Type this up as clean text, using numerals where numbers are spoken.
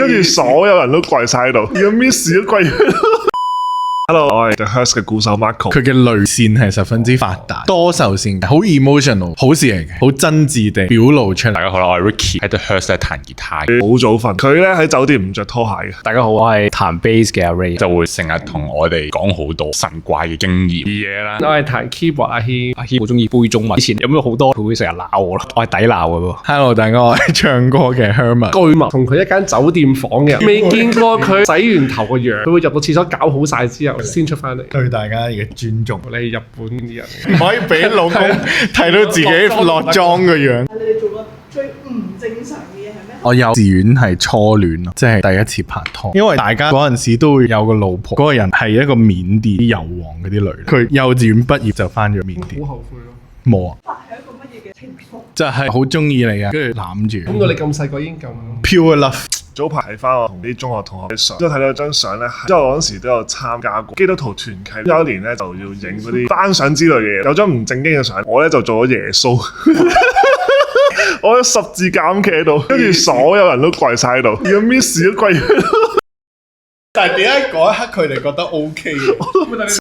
跟住所有人都跪晒喺度，而個 Miss 都跪。Hello， 我係 The Hearst 嘅鼓手 Marco。佢嘅淚腺係十分之發達，多愁善感，好 emotional， 好事嚟嘅，好真摯地表露出嚟。大家好啦，我係 Ricky 喺 The Hearst 彈吉他，好早瞓，佢咧喺酒店唔着拖鞋嘅。大家好，我係彈 bass 嘅阿 Ray，就會成日同我哋講好多神怪嘅經驗嘢啦。我係彈 keyboard 阿軒，阿軒好中意背中文，以前有好多佢會成日鬧我咯，我係抵鬧嘅喎。Hello， 大家，我係唱歌嘅 Herman。據聞同佢一間酒店房嘅，未見過佢洗完頭個樣，佢會入到廁所搞好晒之後先出翻嚟。對大家嘅尊重，你係日本啲人，唔可以俾老公睇到自己落妝嘅樣。你哋做過最唔正常嘅嘢係咩？我幼稚園係初戀咯，即係第一次拍拖。因為大家嗰陣時都會有個老婆，嗰個人係一個緬甸油王嗰啲女，佢幼稚園畢業就翻咗緬甸。好後悔咯。冇啊，係一個乜嘢嘅情況？就係好中意你啊，跟住攬住。估到你咁細個已經咁 Pure love。早排睇翻我同啲中學同學嘅相，之後睇到張相咧，之後我嗰時都有參加過基督徒團契，有一年咧就要影嗰啲單相之類嘅嘢，有張唔正經嘅相，我咧就做咗耶穌，我有十字架咁企喺度，跟住所有人都跪晒喺度，而個 Miss 都跪喺度。但係點解嗰一刻佢哋覺得 OK 嘅？